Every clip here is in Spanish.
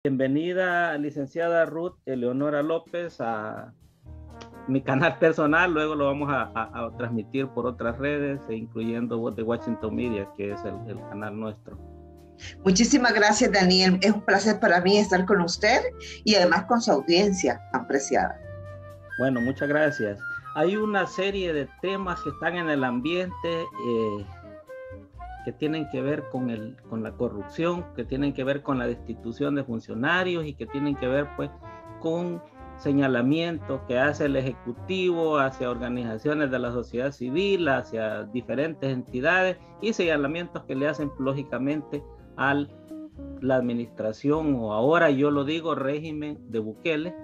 Bienvenida, licenciada Ruth Eleonora López, a mi canal personal. Luego lo vamos a transmitir por otras redes, incluyendo Voz de Washington Media, que es el canal nuestro. Muchísimas gracias, Daniel. Es un placer para mí estar con usted y además con su audiencia apreciada. Bueno, muchas gracias. Hay una serie de temas que están en el ambiente que tienen que ver con la corrupción, que tienen que ver con la destitución de funcionarios y que tienen que ver pues con señalamientos que hace el Ejecutivo hacia organizaciones de la sociedad civil, hacia diferentes entidades, y señalamientos que le hacen lógicamente a la administración, o ahora yo lo digo, régimen de Bukele,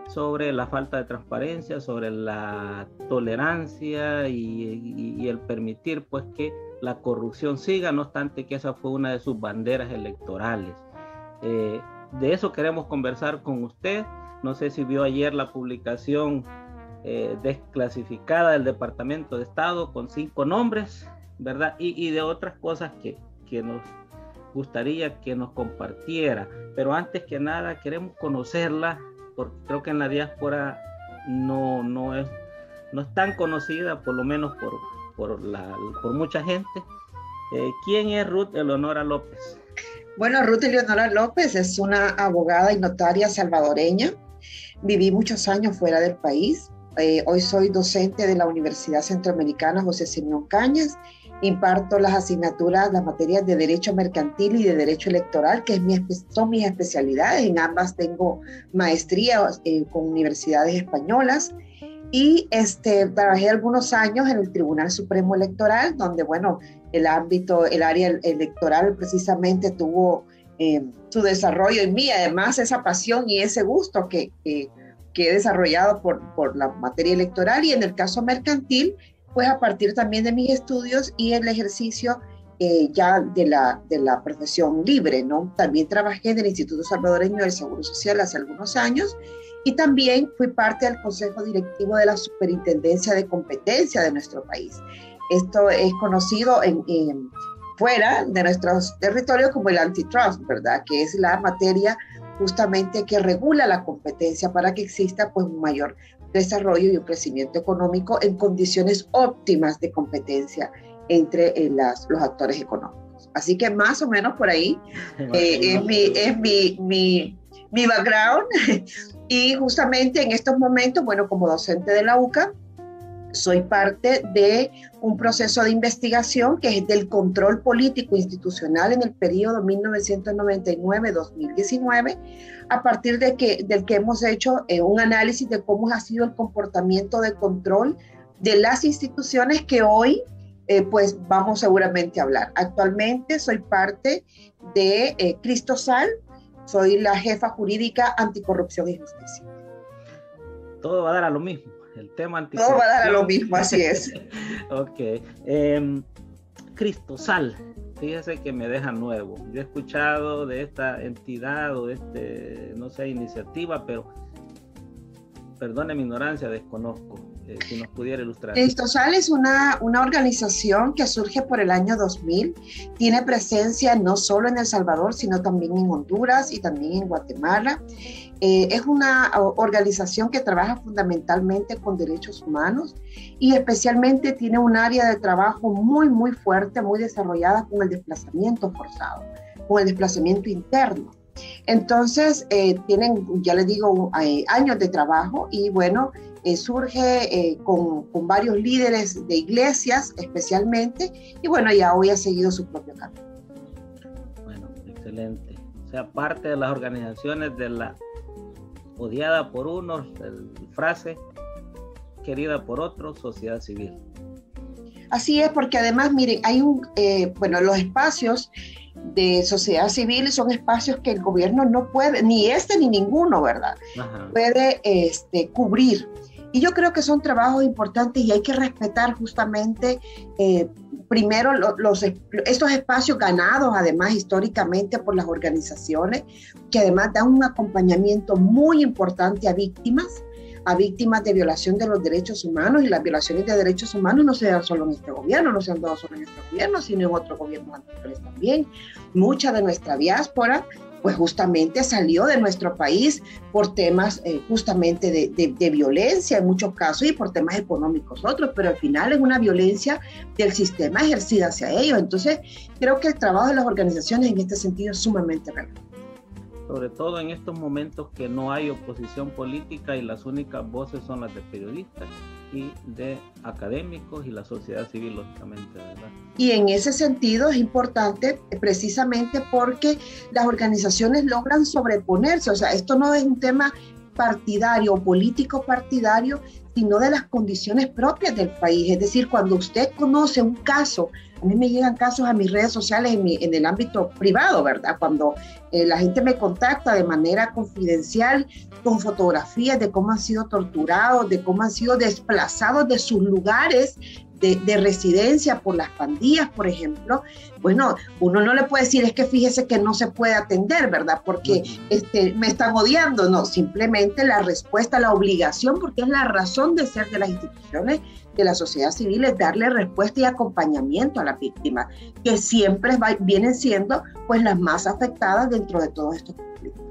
sobre la falta de transparencia, sobre la tolerancia y el permitir pues que la corrupción siga, no obstante que esa fue una de sus banderas electorales. De eso queremos conversar con usted. No sé si vio ayer la publicación desclasificada del Departamento de Estado con 5 nombres, ¿verdad? Y de otras cosas que nos gustaría que nos compartiera. Pero antes que nada queremos conocerla, porque creo que en la diáspora no es tan conocida, por lo menos por mucha gente. ¿Quién es Ruth Eleonora López? Bueno, Ruth Eleonora López es una abogada y notaria salvadoreña. Viví muchos años fuera del país. Hoy soy docente de la Universidad Centroamericana José Simeón Cañas. Imparto las asignaturas, las materias de Derecho Mercantil y de Derecho Electoral, que son mis especialidades. En ambas tengo maestría con universidades españolas. Y trabajé algunos años en el Tribunal Supremo Electoral, donde, bueno, el área electoral precisamente tuvo su desarrollo en mí, además esa pasión y ese gusto que he desarrollado por la materia electoral. Y en el caso mercantil, pues a partir también de mis estudios y el ejercicio ya de la profesión libre, ¿no? También trabajé en el Instituto Salvadoreño del Seguro Social hace algunos años, y también fui parte del Consejo Directivo de la Superintendencia de Competencia de nuestro país. Esto es conocido fuera de nuestros territorios como el antitrust, ¿verdad? Que es la materia justamente que regula la competencia para que exista pues un mayor desarrollo y un crecimiento económico en condiciones óptimas de competencia entre los actores económicos. Así que más o menos por ahí es mi background. Y justamente en estos momentos, bueno, como docente de la UCA, soy parte de un proceso de investigación que es del control político institucional en el periodo 1999-2019, a partir del que hemos hecho un análisis de cómo ha sido el comportamiento de control de las instituciones que hoy pues vamos seguramente a hablar. Actualmente soy parte de Cristosal. Soy la jefa jurídica anticorrupción y justicia. Todo va a dar a lo mismo, el tema anticorrupción. Todo va a dar a lo mismo, así es. Ok. Cristosal, fíjese que me deja nuevo. Yo he escuchado de esta entidad o de no sé, iniciativa, pero perdone mi ignorancia, desconozco. Si nos pudiera ilustrar. Cristosal es una organización que surge por el año 2000, tiene presencia no solo en El Salvador, sino también en Honduras y también en Guatemala. Es una organización que trabaja fundamentalmente con derechos humanos y especialmente tiene un área de trabajo muy, muy fuerte, muy desarrollada con el desplazamiento forzado, con el desplazamiento interno. Entonces, tienen, ya les digo, años de trabajo y bueno, surge con varios líderes de iglesias especialmente, y bueno, ya hoy ha seguido su propio camino. Bueno, excelente. O sea, parte de las organizaciones de la odiada por unos, frase querida por otros, sociedad civil. Así es, porque además, miren, hay bueno, los espacios de sociedad civil son espacios que el gobierno no puede, ni ni ninguno, ¿verdad? Ajá. Puede cubrir. Y yo creo que son trabajos importantes y hay que respetar justamente primero estos espacios ganados, además históricamente por las organizaciones, que además dan un acompañamiento muy importante a víctimas de violación de los derechos humanos, y las violaciones de derechos humanos no se dan solo en este gobierno, no se han dado solo en este gobierno, sino en otros gobiernos anteriores también. Mucha de nuestra diáspora pues justamente salió de nuestro país por temas justamente de violencia en muchos casos y por temas económicos otros, pero al final es una violencia del sistema ejercida hacia ellos. Entonces, creo que el trabajo de las organizaciones en este sentido es sumamente relevante. Sobre todo en estos momentos que no hay oposición política y las únicas voces son las de periodistas y de académicos y la sociedad civil, lógicamente, ¿verdad? Y en ese sentido es importante precisamente porque las organizaciones logran sobreponerse, o sea, esto no es un tema partidario o político partidario, sino de las condiciones propias del país. Es decir, cuando usted conoce un caso, a mí me llegan casos a mis redes sociales en el ámbito privado, ¿verdad? Cuando la gente me contacta de manera confidencial con fotografías de cómo han sido torturados, de cómo han sido desplazados de sus lugares de residencia por las pandillas, por ejemplo. Bueno, uno no le puede decir, es que fíjese que no se puede atender, ¿verdad? Porque me están odiando. No, simplemente la respuesta, la obligación, porque es la razón de ser de las instituciones de la sociedad civil, es darle respuesta y acompañamiento a la víctima, que siempre vienen siendo pues las más afectadas dentro de todos estos conflictos.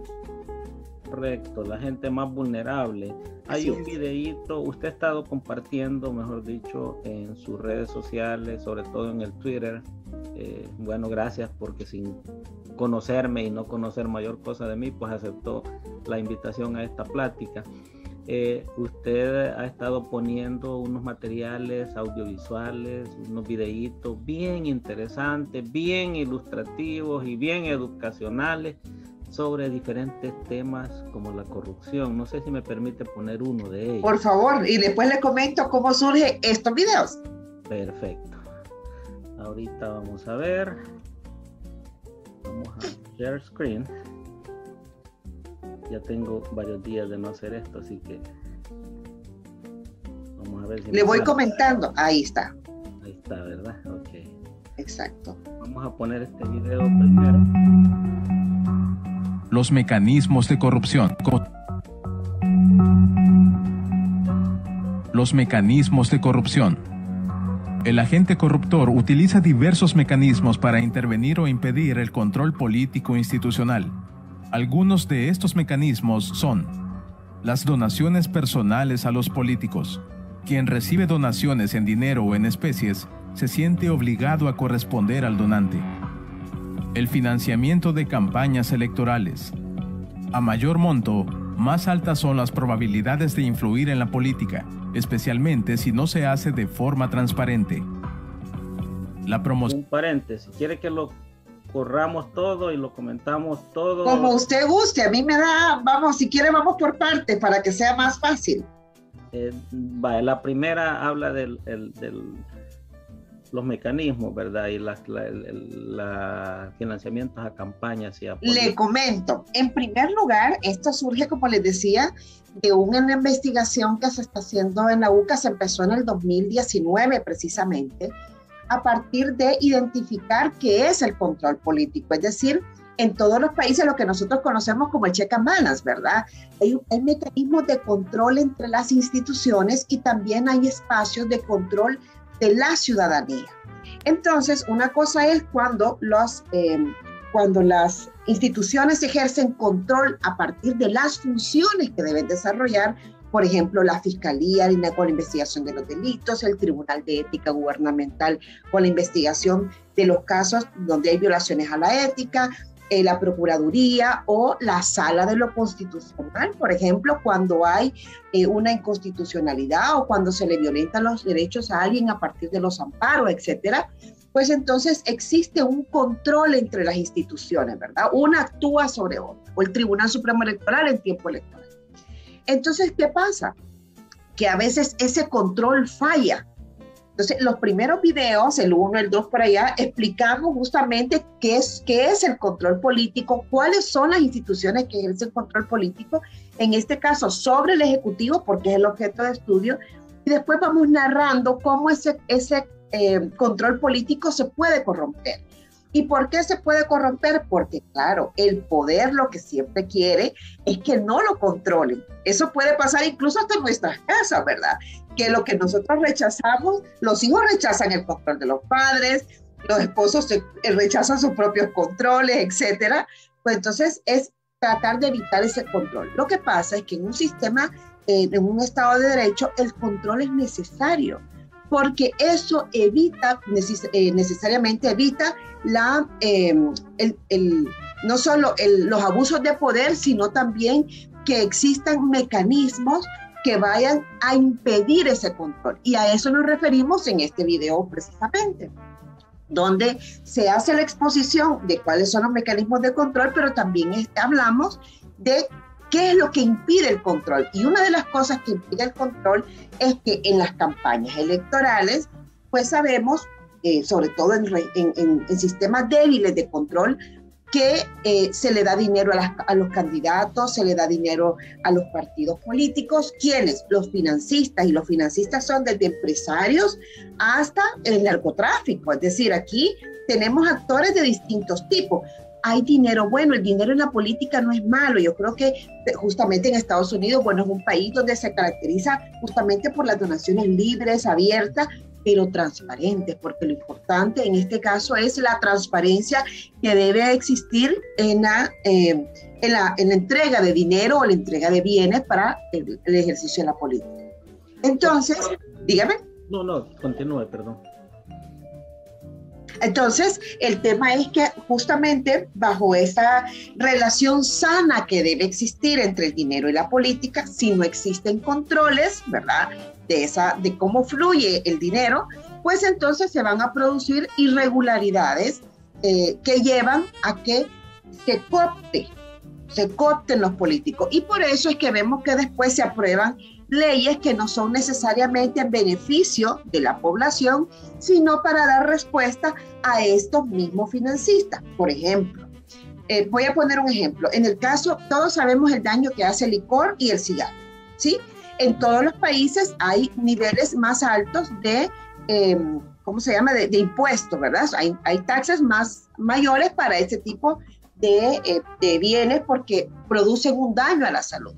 Correcto, la gente más vulnerable. Hay un videíto, usted ha estado compartiendo, mejor dicho, en sus redes sociales, sobre todo en el Twitter. Bueno, gracias, porque sin conocerme y no conocer mayor cosa de mí, pues aceptó la invitación a esta plática. Usted ha estado poniendo unos materiales audiovisuales, unos videitos bien interesantes, bien ilustrativos y bien educacionales sobre diferentes temas como la corrupción. No sé si me permite poner uno de ellos. Por favor, y después le comento cómo surgen estos videos. Perfecto. Ahorita vamos a ver. Vamos a share screen. Ya tengo varios días de no hacer esto, así que vamos a ver si... Le voy comentando. Ahí está. Ahí está, ¿verdad? Ok. Exacto. Vamos a poner este video primero. Los mecanismos de corrupción. Los mecanismos de corrupción. El agente corruptor utiliza diversos mecanismos para intervenir o impedir el control político institucional. Algunos de estos mecanismos son las donaciones personales a los políticos. Quien recibe donaciones en dinero o en especies se siente obligado a corresponder al donante. El financiamiento de campañas electorales. A mayor monto, más altas son las probabilidades de influir en la política, especialmente si no se hace de forma transparente. La promoción. Un paréntesis, ¿quiere que lo corramos todo y lo comentamos todo? Como usted guste, a mí me da, vamos, si quiere vamos por partes para que sea más fácil. La primera habla del los mecanismos, ¿verdad? Y los financiamientos a campañas y a políticos. Le comento, en primer lugar, esto surge, como les decía, de una investigación que se está haciendo en la UCA, se empezó en el 2019 precisamente, a partir de identificar qué es el control político, es decir, en todos los países lo que nosotros conocemos como el check and balance, ¿verdad? Hay mecanismos de control entre las instituciones y también hay espacios de control de la ciudadanía. Entonces, una cosa es cuando las instituciones ejercen control a partir de las funciones que deben desarrollar, por ejemplo, la Fiscalía con la investigación de los delitos, el Tribunal de Ética Gubernamental con la investigación de los casos donde hay violaciones a la ética, la Procuraduría o la Sala de lo Constitucional, por ejemplo, cuando hay una inconstitucionalidad o cuando se le violentan los derechos a alguien a partir de los amparos, etcétera, pues entonces existe un control entre las instituciones, ¿verdad? Una actúa sobre otra, o el Tribunal Supremo Electoral en tiempo electoral. Entonces, ¿qué pasa? Que a veces ese control falla. Entonces, los primeros videos, el 1, el 2 por allá, explicamos justamente qué es el control político, cuáles son las instituciones que ejercen control político, en este caso sobre el Ejecutivo, porque es el objeto de estudio, y después vamos narrando cómo ese control político se puede corromper. ¿Y por qué se puede corromper? Porque, claro, el poder lo que siempre quiere es que no lo controlen. Eso puede pasar incluso hasta en nuestras casas, ¿verdad? Que lo que nosotros rechazamos, los hijos rechazan el control de los padres, los esposos rechazan sus propios controles, etcétera. pues entonces es tratar de evitar ese control. Lo que pasa es que en un sistema, en un Estado de Derecho, el control es necesario, porque eso evita, necesariamente evita no solo los abusos de poder, sino también que existan mecanismos que vayan a impedir ese control. Y a eso nos referimos en este video precisamente, donde se hace la exposición de cuáles son los mecanismos de control, pero también hablamos de qué es lo que impide el control. Y una de las cosas que impide el control es que en las campañas electorales, pues sabemos, sobre todo en sistemas débiles de control, que se le da dinero a los candidatos, se le da dinero a los partidos políticos. ¿Quiénes? Los financistas, y los financistas son desde empresarios hasta el narcotráfico. Es decir, aquí tenemos actores de distintos tipos. Hay dinero bueno, el dinero en la política no es malo. Yo creo que justamente en Estados Unidos, bueno, es un país donde se caracteriza justamente por las donaciones libres, abiertas, pero transparentes, porque lo importante en este caso es la transparencia que debe existir en la entrega de dinero o la entrega de bienes para el ejercicio de la política. Entonces, dígame. No, continúe, perdón. Entonces, el tema es que justamente bajo esa relación sana que debe existir entre el dinero y la política, si no existen controles, ¿verdad?, de cómo fluye el dinero, pues entonces se van a producir irregularidades que llevan a que se coopten los políticos. Y por eso es que vemos que después se aprueban leyes que no son necesariamente en beneficio de la población, sino para dar respuesta a estos mismos financistas. Por ejemplo, voy a poner un ejemplo. En el caso, todos sabemos el daño que hace el licor y el cigarro, ¿sí? En todos los países hay niveles más altos de, ¿cómo se llama?, de impuestos, ¿verdad? Hay taxas más mayores para este tipo de bienes porque producen un daño a la salud.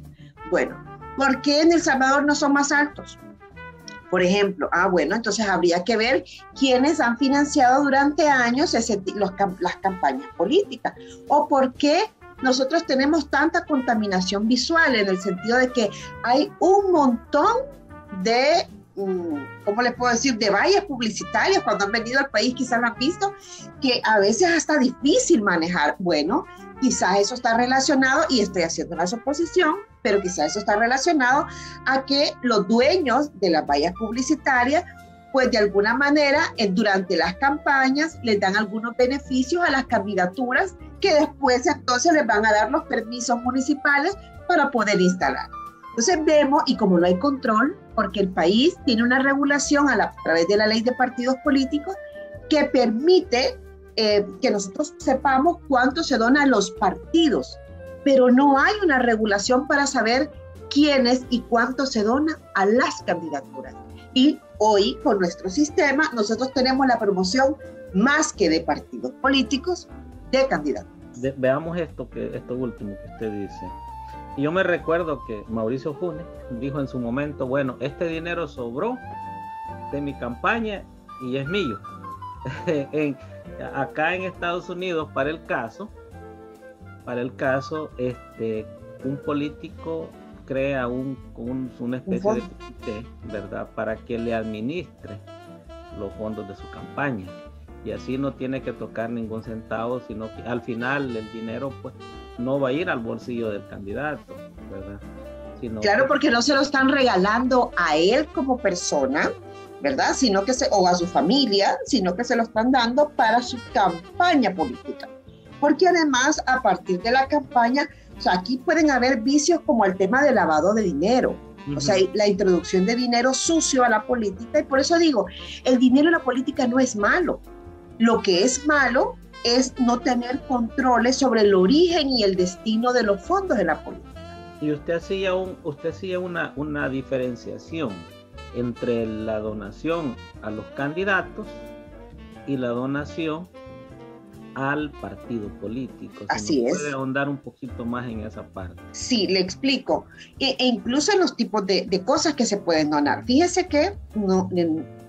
Bueno, ¿por qué en El Salvador no son más altos? Por ejemplo, bueno, entonces habría que ver quiénes han financiado durante años las campañas políticas, o por qué nosotros tenemos tanta contaminación visual, en el sentido de que hay un montón de, ¿cómo les puedo decir?, de vallas publicitarias. Cuando han venido al país quizás lo han visto, que a veces es hasta difícil manejar. Bueno, quizás eso está relacionado, y estoy haciendo una suposición, pero quizás eso está relacionado a que los dueños de las vallas publicitarias, pues de alguna manera, durante las campañas, les dan algunos beneficios a las candidaturas que después entonces les van a dar los permisos municipales para poder instalar. Entonces vemos, y como no hay control, porque el país tiene una regulación a través de la ley de partidos políticos que permite que nosotros sepamos cuánto se dona a los partidos, pero no hay una regulación para saber quiénes y cuánto se dona a las candidaturas. Y hoy, con nuestro sistema, nosotros tenemos la promoción más que de partidos políticos, de candidatos. Veamos esto último que usted dice. Y yo me recuerdo que Mauricio Funes dijo en su momento, bueno, este dinero sobró de mi campaña y es mío. Acá en Estados Unidos, para el caso, un político crea una especie de comité, ¿verdad?, para que le administre los fondos de su campaña, y así no tiene que tocar ningún centavo, sino que al final el dinero pues no va a ir al bolsillo del candidato, ¿verdad? Claro, porque no se lo están regalando a él como persona, ¿verdad?, o a su familia, sino que se lo están dando para su campaña política. Porque además, a partir de la campaña, o sea, aquí pueden haber vicios como el tema del lavado de dinero, o sea, la introducción de dinero sucio a la política, y por eso digo, el dinero en la política no es malo. Lo que es malo es no tener controles sobre el origen y el destino de los fondos de la política. Y usted hacía una diferenciación entre la donación a los candidatos y la donación al partido político. Así es. ¿Puede ahondar un poquito más en esa parte? Sí, le explico. E incluso en los tipos de cosas que se pueden donar. Fíjese que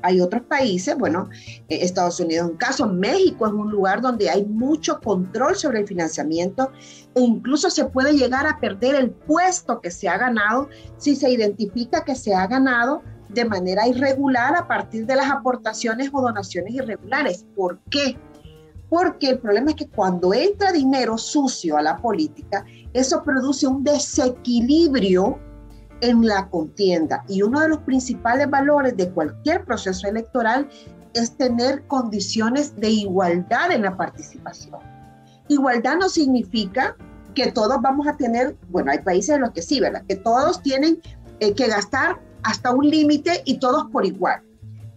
Hay otros países, bueno, Estados Unidos es un caso, México es un lugar donde hay mucho control sobre el financiamiento e incluso se puede llegar a perder el puesto que se ha ganado si se identifica que se ha ganado de manera irregular a partir de las aportaciones o donaciones irregulares. ¿Por qué? Porque el problema es que cuando entra dinero sucio a la política, eso produce un desequilibrio en la contienda. Y uno de los principales valores de cualquier proceso electoral es tener condiciones de igualdad en la participación. Igualdad no significa que todos vamos a tener, bueno, hay países en los que sí, ¿verdad? Que todos tienen que gastar hasta un límite y todos por igual.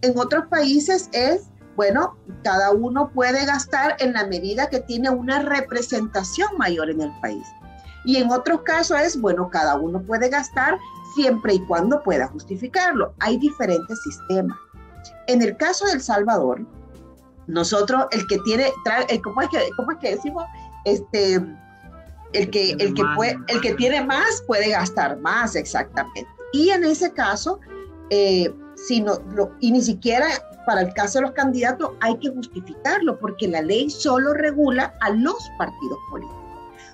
En otros países es, bueno, cada uno puede gastar en la medida que tiene una representación mayor en el país. Y en otros casos es, bueno, cada uno puede gastar siempre y cuando pueda justificarlo. Hay diferentes sistemas. En el caso de El Salvador, nosotros, el que tiene, ¿cómo es que decimos? El que tiene más puede gastar más, exactamente. Y en ese caso, y ni siquiera para el caso de los candidatos hay que justificarlo, porque la ley solo regula a los partidos políticos.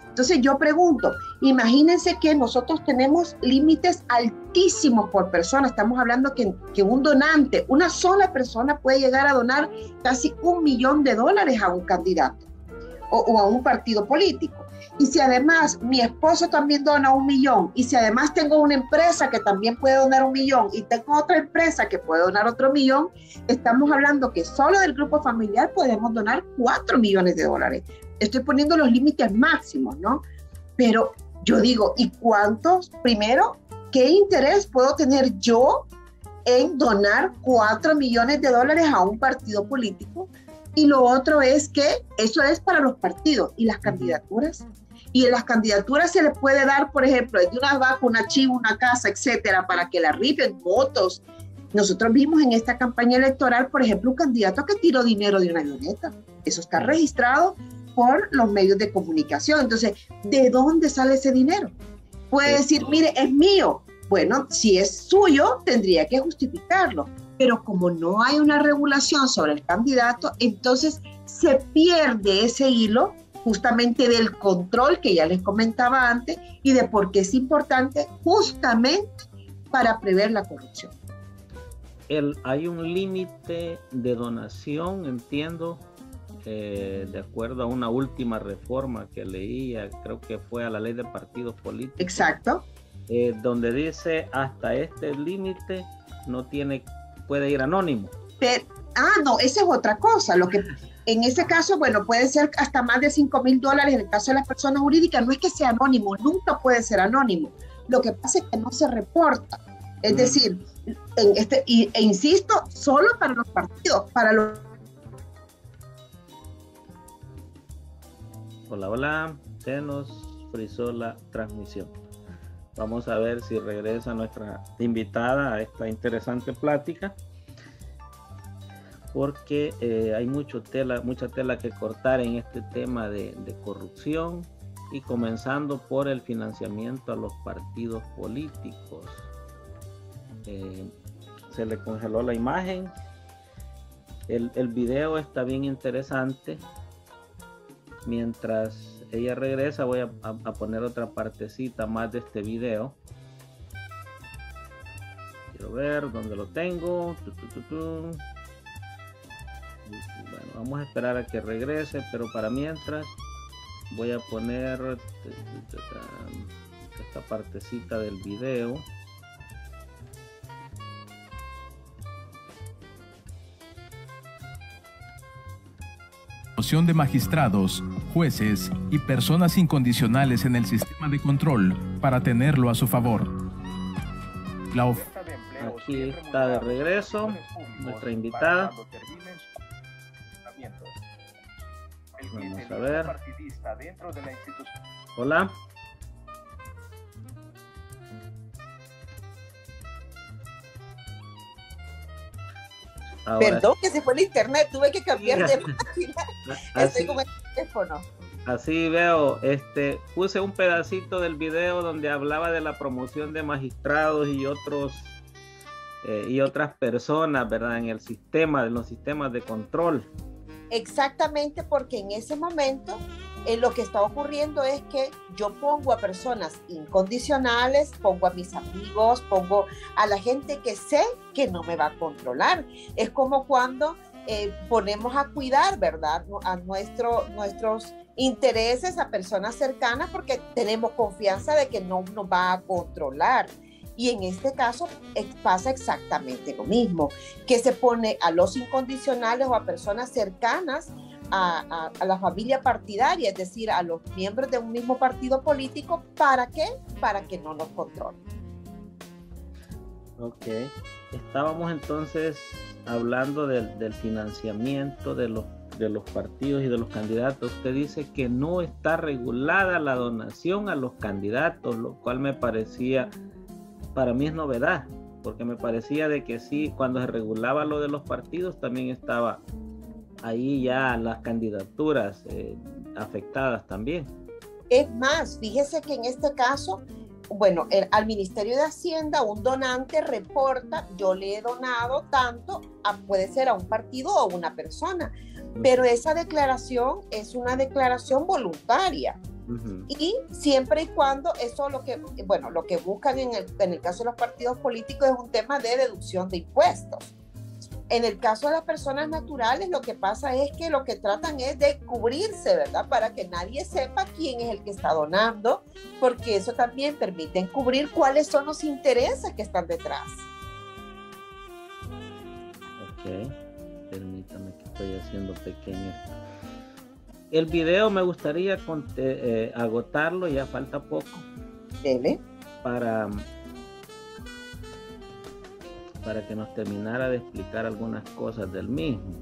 Entonces yo pregunto, imagínense que nosotros tenemos límites altísimos por persona. Estamos hablando que un donante, una sola persona puede llegar a donar casi $1 millón a un candidato o a un partido político. Y si además mi esposo también dona 1 millón, y si además tengo una empresa que también puede donar 1 millón, y tengo otra empresa que puede donar otro 1 millón, estamos hablando que solo del grupo familiar podemos donar $4 millones. Estoy poniendo los límites máximos, ¿no? Pero yo digo, ¿y cuántos? Primero, ¿qué interés puedo tener yo en donar $4 millones a un partido político? Y lo otro es que eso es para los partidos y las candidaturas. Y en las candidaturas se les puede dar, por ejemplo, desde una vaca, una chiva, una casa, etcétera, para que la rifen votos. Nosotros vimos en esta campaña electoral, por ejemplo, un candidato que tiró dinero de una avioneta. Eso está registrado por los medios de comunicación. Entonces, ¿de dónde sale ese dinero? Puede decir, mire, es mío. Bueno, si es suyo, tendría que justificarlo. Pero como no hay una regulación sobre el candidato, entonces se pierde ese hilo justamente del control que ya les comentaba antes y de por qué es importante justamente para prever la corrupción. Hay un límite de donación, entiendo, de acuerdo a una última reforma que leía, creo que fue a la ley de partidos políticos. Exacto. Donde dice hasta este límite puede ir anónimo. Pero, no, esa es otra cosa. Lo que en ese caso, bueno, puede ser hasta más de $5,000 en el caso de las personas jurídicas. No es que sea anónimo, nunca puede ser anónimo. Lo que pasa es que no se reporta. Es decir, e insisto, solo para los partidos, para los... Hola, se nos frizó la transmisión. Vamos a ver si regresa nuestra invitada a esta interesante plática, porque hay mucha tela que cortar en este tema de corrupción, y comenzando por el financiamiento a los partidos políticos. Se le congeló la imagen. El video está bien interesante. Mientras ella regresa, voy a poner otra partecita más de este video. Quiero ver dónde lo tengo. Bueno, vamos a esperar a que regrese, pero para mientras voy a poner esta partecita del video. De magistrados, jueces y personas incondicionales en el sistema de control para tenerlo a su favor. Aquí está de regreso nuestra invitada. Vamos a ver. Hola. Ahora, perdón, que se fue el internet, tuve que cambiar de página. Estoy con el teléfono. Así veo, puse un pedacito del video donde hablaba de la promoción de magistrados y otros y otras personas, ¿verdad? En el sistema, en los sistemas de control. Exactamente, porque en ese momento lo que está ocurriendo es que yo pongo a personas incondicionales, pongo a mis amigos, pongo a la gente que sé que no me va a controlar. Es como cuando ponemos a cuidar, ¿verdad? A nuestros intereses a personas cercanas porque tenemos confianza de que no nos va a controlar. Y en este caso pasa exactamente lo mismo, que se pone a los incondicionales o a personas cercanas a la familia partidaria, es decir, a los miembros de un mismo partido político. ¿Para qué? Para que no nos controlen. Ok. Estábamos entonces hablando del financiamiento de los partidos y de los candidatos. Usted dice que no está regulada la donación a los candidatos, lo cual me parecía, para mí es novedad, porque me parecía de que sí, cuando se regulaba lo de los partidos también estaba ahí ya las candidaturas afectadas también. Es más, fíjese que en este caso, bueno, al Ministerio de Hacienda un donante reporta, yo le he donado tanto, puede ser a un partido o a una persona, pero esa declaración es una declaración voluntaria. Uh-huh. Y siempre y cuando eso lo que buscan en el caso de los partidos políticos es un tema de deducción de impuestos. En el caso de las personas naturales, lo que pasa es que lo que tratan es de cubrirse, ¿verdad? Para que nadie sepa quién es el que está donando, porque eso también permite encubrir cuáles son los intereses que están detrás. Ok, permítame que estoy haciendo pequeño. El video me gustaría agotarlo, ya falta poco. Dele. Para que nos terminara de explicar algunas cosas del mismo.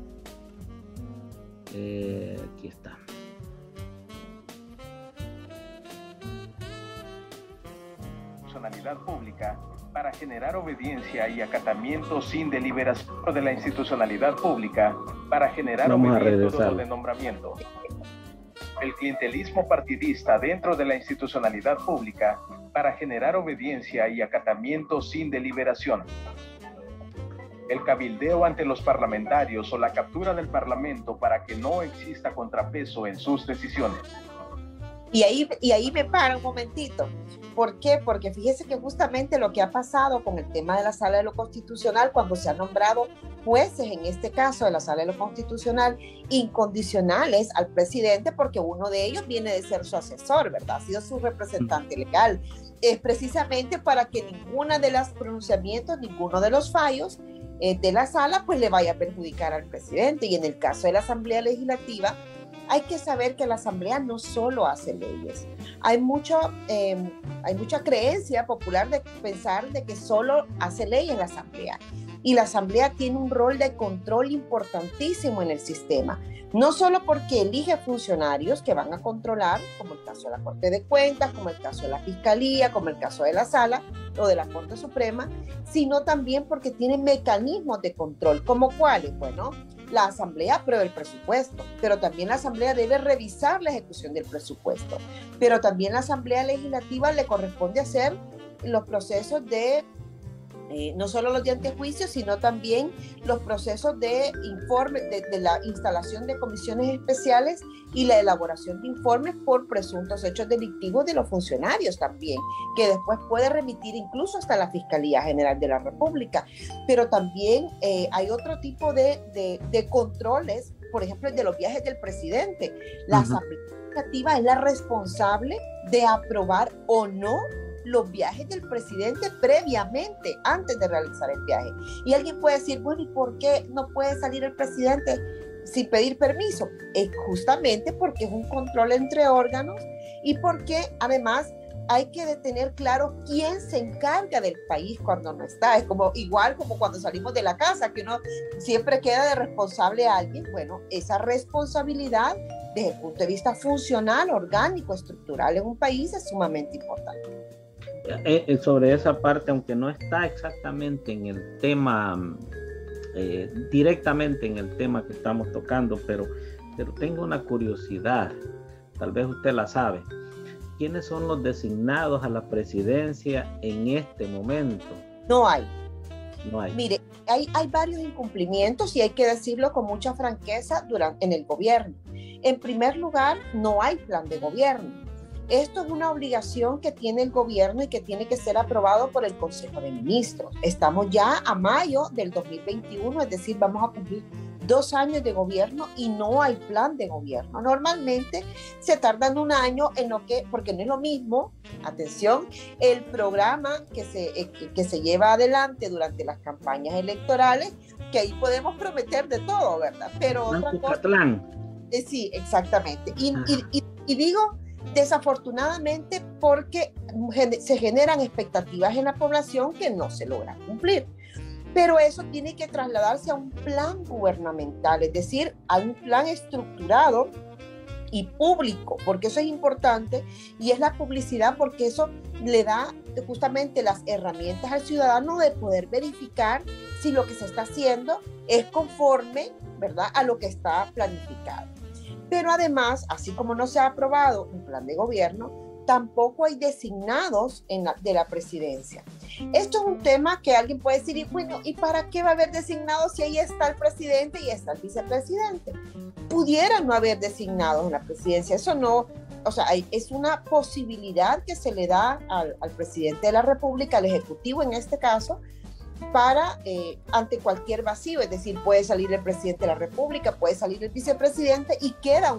Aquí está. Institucionalidad pública para generar obediencia y acatamiento sin deliberación de la institucionalidad pública para generar obediencia de nombramiento. El clientelismo partidista dentro de la institucionalidad pública para generar obediencia y acatamiento sin deliberación. El cabildeo ante los parlamentarios o la captura del parlamento para que no exista contrapeso en sus decisiones. Y ahí me para un momentito. ¿Por qué? Porque fíjese que justamente lo que ha pasado con el tema de la Sala de lo Constitucional, cuando se han nombrado jueces, en este caso de la Sala de lo Constitucional, incondicionales al presidente, porque uno de ellos viene de ser su asesor, ¿verdad? Ha sido su representante legal. Es precisamente para que ninguno de los pronunciamientos, ninguno de los fallos de la sala, pues le vaya a perjudicar al presidente. Y en el caso de la Asamblea Legislativa, hay que saber que la Asamblea no solo hace leyes. Hay mucha creencia popular de pensar de que solo hace leyes la Asamblea. Y la Asamblea tiene un rol de control importantísimo en el sistema. No solo porque elige funcionarios que van a controlar, como el caso de la Corte de Cuentas, como el caso de la Fiscalía, como el caso de la Sala o de la Corte Suprema, sino también porque tiene mecanismos de control, como cuáles. Bueno, la Asamblea aprueba el presupuesto, pero también la Asamblea debe revisar la ejecución del presupuesto, pero también la Asamblea Legislativa le corresponde hacer los procesos de no solo los de antejuicio, sino también los procesos de informe, de la instalación de comisiones especiales y la elaboración de informes por presuntos hechos delictivos de los funcionarios también, que después puede remitir incluso hasta la Fiscalía General de la República. Pero también hay otro tipo de controles, por ejemplo, el de los viajes del presidente. La Asamblea Legislativa es la responsable de aprobar o no los viajes del presidente previamente, antes de realizar el viaje. Y alguien puede decir, bueno, ¿y por qué no puede salir el presidente sin pedir permiso? Es justamente porque es un control entre órganos y porque además hay que tener claro quién se encarga del país cuando no está. Es igual como cuando salimos de la casa, que uno siempre queda de responsable a alguien. Bueno, esa responsabilidad desde el punto de vista funcional, orgánico, estructural en un país es sumamente importante. Sobre esa parte, aunque no está exactamente en el tema, directamente en el tema que estamos tocando, pero tengo una curiosidad, tal vez usted la sabe. ¿Quiénes son los designados a la presidencia en este momento? No hay. No hay. Mire, hay varios incumplimientos y hay que decirlo con mucha franqueza en el gobierno. En primer lugar, no hay plan de gobierno. Esto es una obligación que tiene el gobierno y que tiene que ser aprobado por el Consejo de Ministros. Estamos ya a mayo del 2021, es decir, vamos a cumplir 2 años de gobierno y no hay plan de gobierno. Normalmente se tardan 1 año en lo que, porque no es lo mismo, atención, el programa que se lleva adelante durante las campañas electorales, que ahí podemos prometer de todo, ¿verdad? Pero otra cosa, sí, exactamente. Y digo desafortunadamente porque se generan expectativas en la población que no se logran cumplir. Pero eso tiene que trasladarse a un plan gubernamental, es decir, a un plan estructurado y público, porque eso es importante, y es la publicidad, porque eso le da justamente las herramientas al ciudadano de poder verificar si lo que se está haciendo es conforme, ¿verdad?, a lo que está planificado. Pero además, así como no se ha aprobado un plan de gobierno, tampoco hay designados de la presidencia. Esto es un tema que alguien puede decir, bueno, ¿y para qué va a haber designados si ahí está el presidente y está el vicepresidente? Pudiera no haber designados en la presidencia, eso no, o sea, es una posibilidad que se le da al presidente de la República, al Ejecutivo en este caso, para ante cualquier vacío, es decir, puede salir el presidente de la República, puede salir el vicepresidente y queda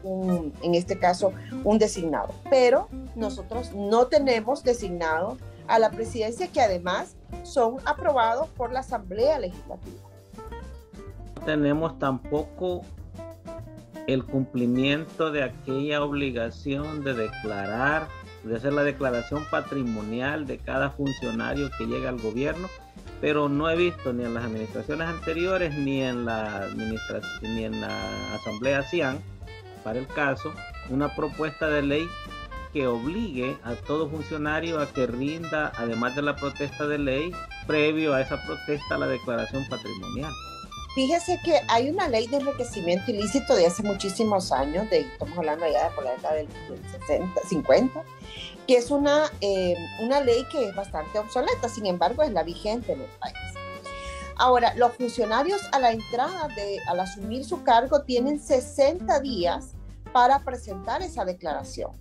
en este caso un designado, pero nosotros no tenemos designado a la presidencia, que además son aprobados por la Asamblea Legislativa. No tenemos tampoco el cumplimiento de aquella obligación de declarar, de hacer la declaración patrimonial de cada funcionario que llega al gobierno, pero no he visto ni en las administraciones anteriores ni en la Asamblea CIAN, para el caso, una propuesta de ley que obligue a todo funcionario a que rinda, además de la protesta de ley, previo a esa protesta, la declaración patrimonial. Fíjese que hay una ley de enriquecimiento ilícito de hace muchísimos años, estamos hablando ya de la década del 60, 50, que es una ley que es bastante obsoleta, sin embargo es la vigente en el país. Ahora, los funcionarios a la entrada, al asumir su cargo, tienen 60 días para presentar esa declaración,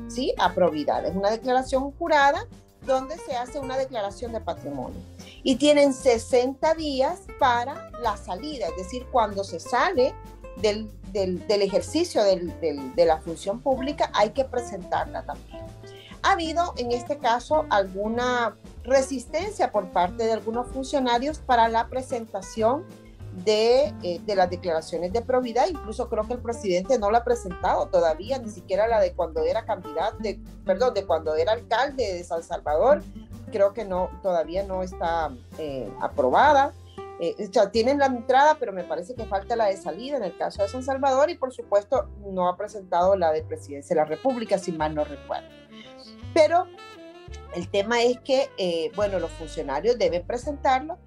¿sí? A probidad. Es una declaración jurada donde se hace una declaración de patrimonio. Y tienen 60 días para la salida, es decir, cuando se sale del ejercicio de la función pública, hay que presentarla también. Ha habido en este caso alguna resistencia por parte de algunos funcionarios para la presentación de las declaraciones de probidad. Incluso creo que el presidente no la ha presentado todavía, ni siquiera la de cuando era de cuando era alcalde de San Salvador. Creo que todavía no está aprobada. O sea, tienen la entrada, pero me parece que falta la de salida en el caso de San Salvador, y por supuesto no ha presentado la de Presidencia de la República, si mal no recuerdo. Pero el tema es que, los funcionarios deben presentarlo,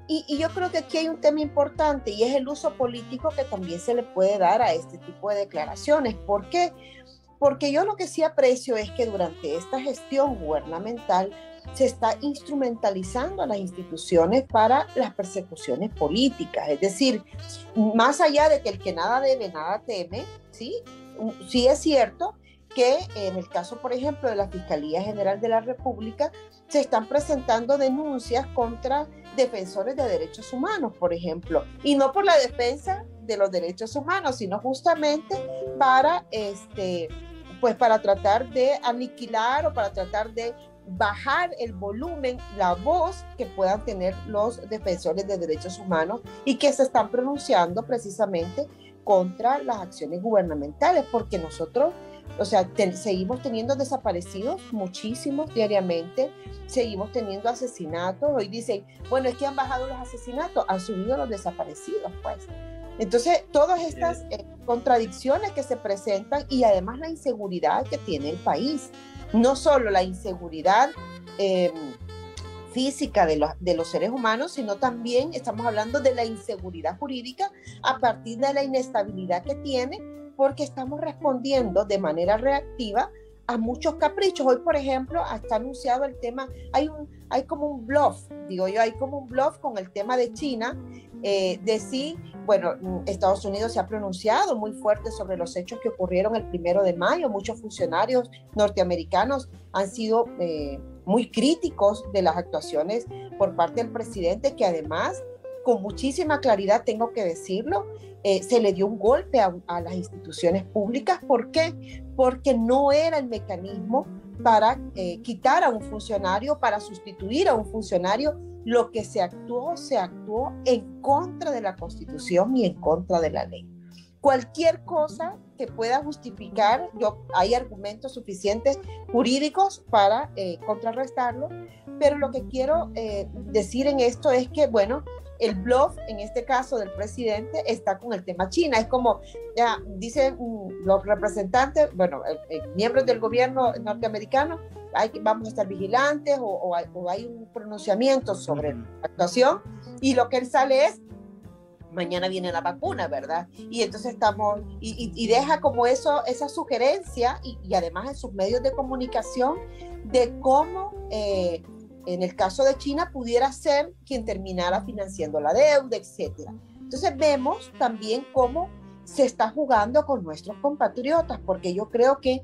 y yo creo que aquí hay un tema importante, y es el uso político que también se le puede dar a este tipo de declaraciones. ¿Por qué? Porque yo lo que sí aprecio es que durante esta gestión gubernamental se está instrumentalizando a las instituciones para las persecuciones políticas. Es decir, más allá de que el que nada debe, nada teme, ¿sí? Sí es cierto que en el caso, por ejemplo, de la Fiscalía General de la República, se están presentando denuncias contra defensores de derechos humanos, por ejemplo, y no por la defensa de los derechos humanos, sino justamente para, para tratar de aniquilar o para tratar de bajar el volumen, la voz que puedan tener los defensores de derechos humanos y que se están pronunciando precisamente contra las acciones gubernamentales, porque nosotros, o sea, seguimos teniendo desaparecidos muchísimos diariamente, seguimos teniendo asesinatos. Hoy dicen, bueno, es que han bajado los asesinatos, han subido los desaparecidos, pues. Entonces, todas estas contradicciones que se presentan, y además la inseguridad que tiene el país, no solo la inseguridad física de los seres humanos, sino también estamos hablando de la inseguridad jurídica a partir de la inestabilidad que tiene, porque estamos respondiendo de manera reactiva a muchos caprichos. Hoy, por ejemplo, está anunciado el tema, hay como un bluff, digo yo, hay como un bluff con el tema de China, de sí, bueno, Estados Unidos se ha pronunciado muy fuerte sobre los hechos que ocurrieron el 1 de mayo. Muchos funcionarios norteamericanos han sido muy críticos de las actuaciones por parte del presidente, que además, con muchísima claridad, tengo que decirlo, se le dio un golpe a las instituciones públicas. ¿Por qué? Porque no era el mecanismo para quitar a un funcionario, para sustituir a un funcionario. Lo que se actuó en contra de la Constitución y en contra de la ley. Cualquier cosa que pueda justificar, hay argumentos suficientes jurídicos para contrarrestarlo, pero lo que quiero decir en esto es que, bueno, el bluff, en este caso del presidente, está con el tema China. Es como, ya dicen los representantes, bueno, miembros del gobierno norteamericano, vamos a estar vigilantes, o hay un pronunciamiento sobre la actuación, y lo que él sale es, mañana viene la vacuna, ¿verdad? Y entonces estamos, y deja como eso, esa sugerencia, y además en sus medios de comunicación, de cómo en el caso de China pudiera ser quien terminara financiando la deuda, etcétera. Entonces vemos también cómo se está jugando con nuestros compatriotas, porque yo creo que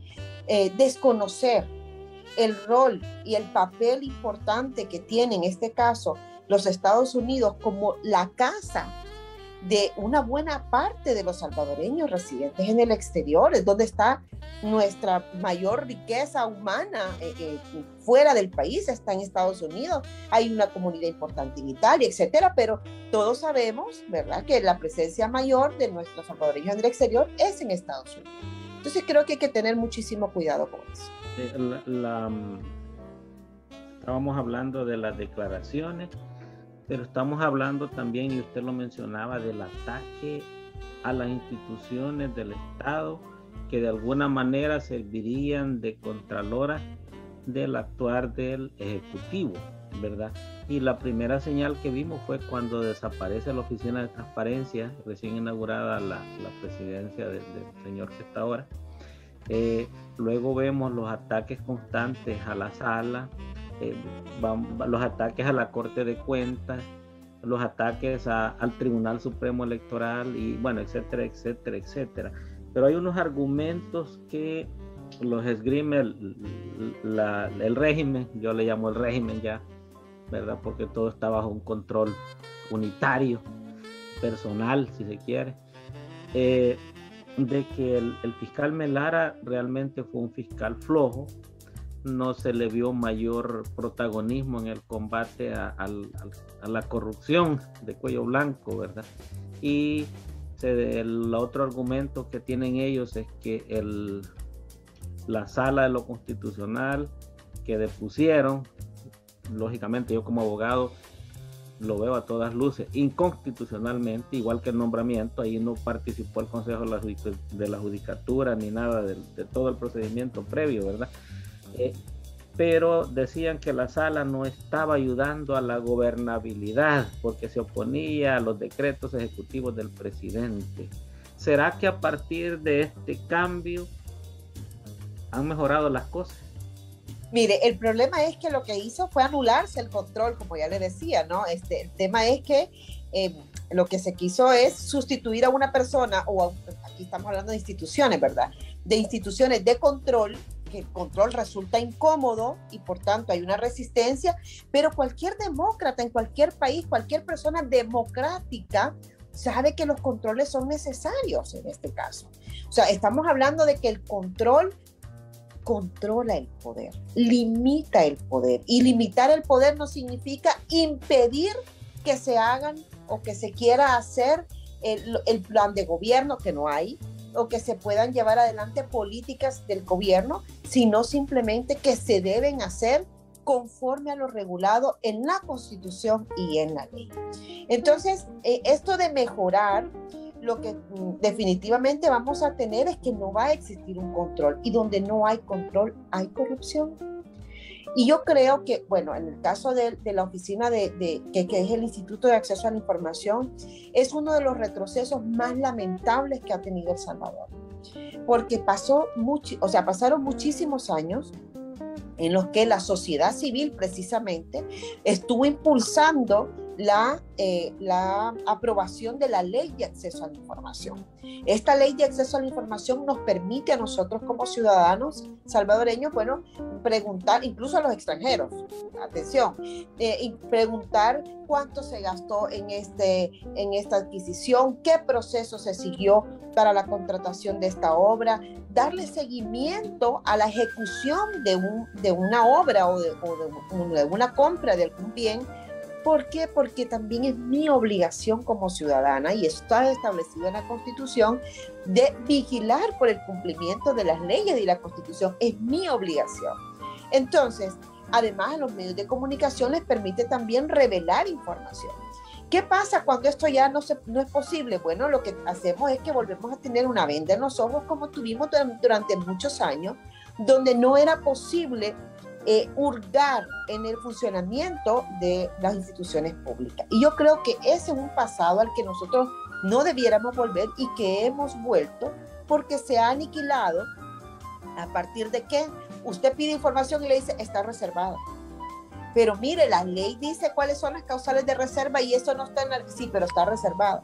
desconocer el rol y el papel importante que tiene en este caso los Estados Unidos como la casa de una buena parte de los salvadoreños residentes en el exterior, es donde está nuestra mayor riqueza humana, fuera del país, está en Estados Unidos. Hay una comunidad importante en Italia, etcétera, pero todos sabemos, ¿verdad?, que la presencia mayor de nuestros salvadoreños en el exterior es en Estados Unidos. Entonces creo que hay que tener muchísimo cuidado con eso. Estábamos hablando de las declaraciones, pero estamos hablando también, y usted lo mencionaba, del ataque a las instituciones del Estado que de alguna manera servirían de contralora del actuar del Ejecutivo, ¿verdad? Y la primera señal que vimos fue cuando desaparece la Oficina de Transparencia, recién inaugurada la presidencia del señor que está ahora. Luego vemos los ataques constantes a la sala, los ataques a la Corte de Cuentas, los ataques al Tribunal Supremo Electoral, y bueno, etcétera, etcétera, etcétera. Pero hay unos argumentos que los esgrime el régimen, yo le llamo el régimen ya, ¿verdad? Porque todo está bajo un control unitario, personal, si se quiere, de que el fiscal Melara realmente fue un fiscal flojo. No se le vio mayor protagonismo en el combate a la corrupción de cuello blanco, ¿verdad? Y el otro argumento que tienen ellos es que la sala de lo constitucional que depusieron, lógicamente yo como abogado lo veo a todas luces inconstitucionalmente, igual que el nombramiento. Ahí no participó el Consejo de la Judicatura ni nada de todo el procedimiento previo, ¿verdad? Pero decían que la sala no estaba ayudando a la gobernabilidad porque se oponía a los decretos ejecutivos del presidente. ¿Será que a partir de este cambio han mejorado las cosas? Mire, el problema es que lo que hizo fue anularse el control, como ya le decía, ¿no? El tema es que lo que se quiso es sustituir a una persona, aquí estamos hablando de instituciones, ¿verdad? De instituciones de control, que el control resulta incómodo y por tanto hay una resistencia, pero cualquier demócrata en cualquier país, cualquier persona democrática sabe que los controles son necesarios en este caso. O sea, estamos hablando de que el control controla el poder, limita el poder, y limitar el poder no significa impedir que se hagan o que se quiera hacer el plan de gobierno, que no hay, o que se puedan llevar adelante políticas del gobierno, sino simplemente que se deben hacer conforme a lo regulado en la Constitución y en la ley. Entonces, esto de mejorar, lo que definitivamente vamos a tener es que no va a existir un control, y donde no hay control hay corrupción. Y yo creo que, bueno, en el caso de la oficina que es el Instituto de Acceso a la Información, es uno de los retrocesos más lamentables que ha tenido El Salvador. porque pasaron muchísimos años en los que la sociedad civil precisamente estuvo impulsando la aprobación de la ley de acceso a la información. Esta ley de acceso a la información nos permite a nosotros como ciudadanos salvadoreños, bueno, preguntar, incluso a los extranjeros, atención, preguntar cuánto se gastó en esta adquisición, qué proceso se siguió para la contratación de esta obra, darle seguimiento a la ejecución de una obra o de una compra de algún bien. ¿Por qué? Porque también es mi obligación como ciudadana, y está establecido en la Constitución, de vigilar por el cumplimiento de las leyes de la Constitución. Es mi obligación. Entonces, además, a los medios de comunicación les permite también revelar información. ¿Qué pasa cuando esto ya no es posible? Bueno, lo que hacemos es que volvemos a tener una venda en los ojos, como tuvimos durante muchos años, donde no era posible hurgar en el funcionamiento de las instituciones públicas. Y yo creo que ese es un pasado al que nosotros no debiéramos volver, y que hemos vuelto porque se ha aniquilado a partir de que usted pide información y le dice está reservada. Pero mire, la ley dice cuáles son las causales de reserva y eso no está en la... Sí, pero está reservada.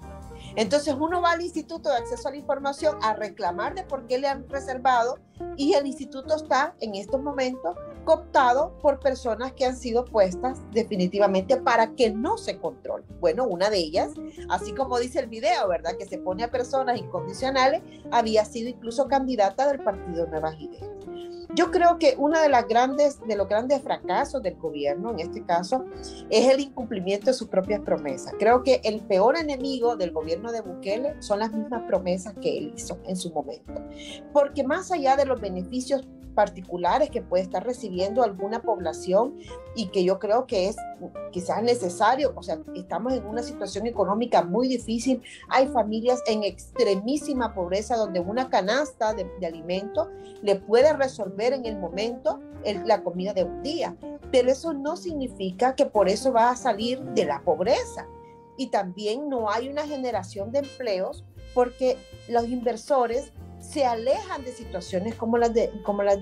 Entonces uno va al Instituto de Acceso a la Información a reclamar de por qué le han reservado, y el instituto está en estos momentos cooptado por personas que han sido puestas definitivamente para que no se controle. Bueno, una de ellas, así como dice el video, ¿verdad?, que se pone a personas incondicionales, había sido incluso candidata del partido Nuevas Ideas. Yo creo que uno de los grandes fracasos del gobierno, en este caso, es el incumplimiento de sus propias promesas. Creo que el peor enemigo del gobierno de Bukele son las mismas promesas que él hizo en su momento. Porque más allá de los beneficios particulares que puede estar recibiendo alguna población, y que yo creo que es quizás necesario, o sea, estamos en una situación económica muy difícil, hay familias en extremísima pobreza donde una canasta de alimentos le puede resolver en el momento la comida de un día, pero eso no significa que por eso va a salir de la pobreza. Y también no hay una generación de empleos porque los inversores se alejan de situaciones como las de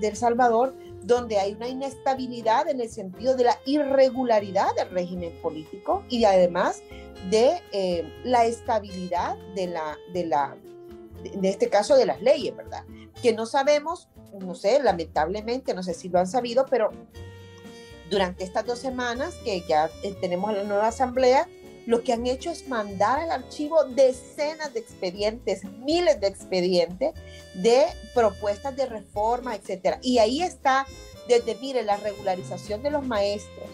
El Salvador, donde hay una inestabilidad en el sentido de la irregularidad del régimen político y además de la estabilidad de este caso de las leyes, ¿verdad? Que no sabemos, no sé, lamentablemente, no sé si lo han sabido, pero durante estas 2 semanas que ya tenemos la nueva asamblea, lo que han hecho es mandar al archivo decenas de expedientes, miles de expedientes de propuestas de reforma, etcétera. Y ahí está, mire, la regularización de los maestros,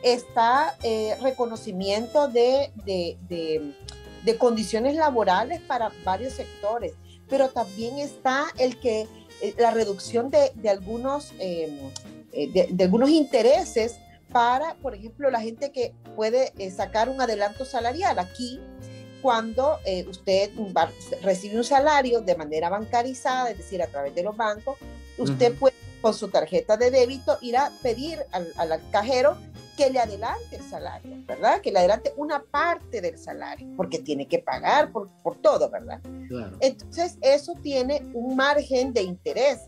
está reconocimiento de condiciones laborales para varios sectores, pero también está la reducción de algunos intereses para, por ejemplo, la gente que puede sacar un adelanto salarial. Aquí, cuando usted recibe un salario de manera bancarizada, es decir, a través de los bancos, usted puede, con su tarjeta de débito, ir a pedir al cajero que le adelante el salario, ¿verdad? Que le adelante una parte del salario, porque tiene que pagar por todo, ¿verdad? Claro. Entonces, eso tiene un margen de interés.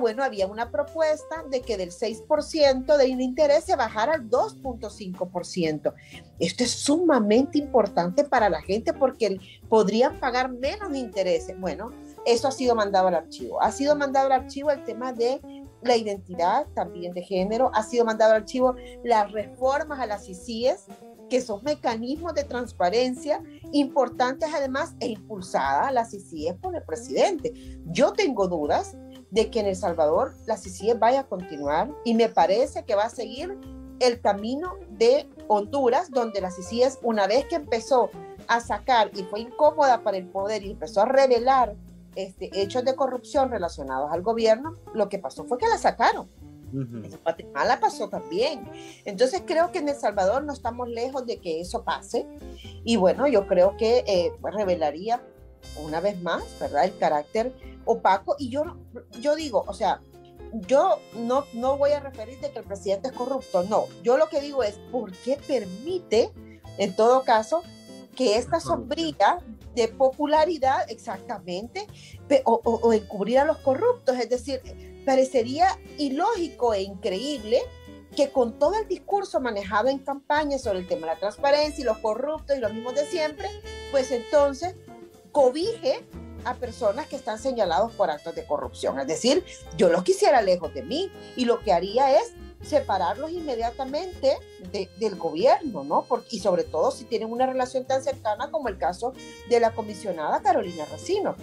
Bueno, había una propuesta de que del 6% del interés se bajara al 2.5%. Esto es sumamente importante para la gente porque podrían pagar menos intereses. Bueno, eso ha sido mandado al archivo. Ha sido mandado al archivo el tema de la identidad también de género. Ha sido mandado al archivo las reformas a las ICIES, que son mecanismos de transparencia importantes además e impulsadas a las ICIES por el presidente. Yo tengo dudas de que en El Salvador la CICIES vaya a continuar, y me parece que va a seguir el camino de Honduras, donde la CICIES, una vez que empezó a sacar y fue incómoda para el poder y empezó a revelar hechos de corrupción relacionados al gobierno, lo que pasó fue que la sacaron. En Guatemala pasó también. Entonces creo que en El Salvador no estamos lejos de que eso pase, y bueno, yo creo que revelaría una vez más, ¿verdad?, el carácter opaco. Y yo digo, o sea, yo no voy a referir de que el presidente es corrupto, no. Yo lo que digo es, ¿por qué permite, en todo caso, que esta sombrilla de popularidad, exactamente, o encubrir a los corruptos. Es decir, parecería ilógico e increíble que con todo el discurso manejado en campaña sobre el tema de la transparencia y los corruptos y los mismos de siempre, pues entonces cobije a personas que están señalados por actos de corrupción. Es decir, yo los quisiera lejos de mí, y lo que haría es separarlos inmediatamente del gobierno, ¿no? Y sobre todo si tienen una relación tan cercana como el caso de la comisionada Carolina Racino.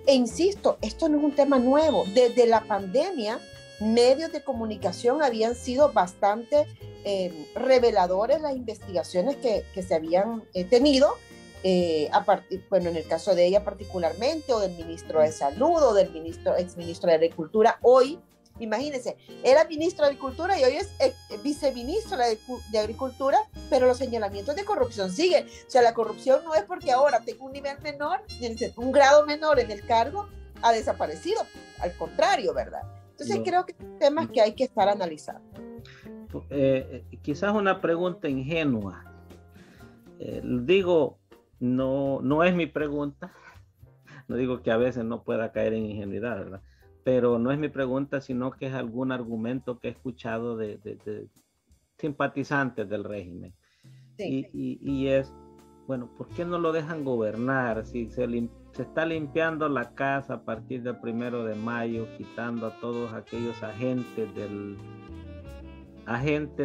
E insisto, esto no es un tema nuevo. Desde la pandemia, medios de comunicación habían sido bastante reveladores las investigaciones que se habían tenido, bueno, en el caso de ella particularmente, o del ministro de Salud, o del exministro de Agricultura. Hoy, imagínense, era ministro de Agricultura y hoy es viceministro de Agricultura, pero los señalamientos de corrupción siguen. O sea, la corrupción no es porque ahora tengo un nivel menor, un grado menor en el cargo, ha desaparecido. Al contrario, ¿verdad? Entonces creo que son temas que hay que estar analizando. Quizás una pregunta ingenua. Digo, no es mi pregunta. No digo que a veces no pueda caer en ingenuidad, ¿verdad? Pero no es mi pregunta, sino que es algún argumento que he escuchado de simpatizantes del régimen. Sí. Y es, bueno, ¿por qué no lo dejan gobernar? Si se está limpiando la casa a partir del 1 de mayo, quitando a todos aquellos agentes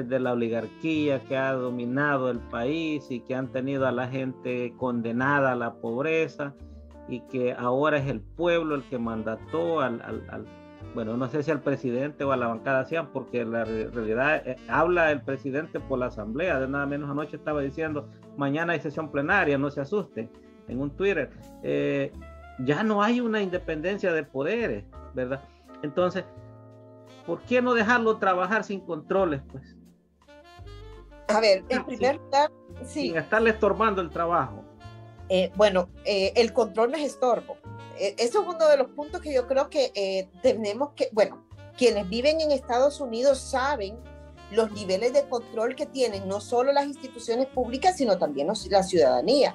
de la oligarquía que ha dominado el país y que han tenido a la gente condenada a la pobreza, y que ahora es el pueblo el que mandató bueno, no sé si al presidente o a la bancada Cian, porque la realidad habla el presidente por la asamblea. De nada menos anoche estaba diciendo, mañana hay sesión plenaria, no se asusten, en un Twitter. Ya no hay una independencia de poderes, ¿verdad? Entonces, ¿por qué no dejarlo trabajar sin controles, pues? A ver, en primer lugar, sí. Sin estarle estorbando el trabajo. El control no es estorbo. Eso es uno de los puntos que yo creo que tenemos que, bueno, quienes viven en Estados Unidos saben los niveles de control que tienen no solo las instituciones públicas, sino también la ciudadanía.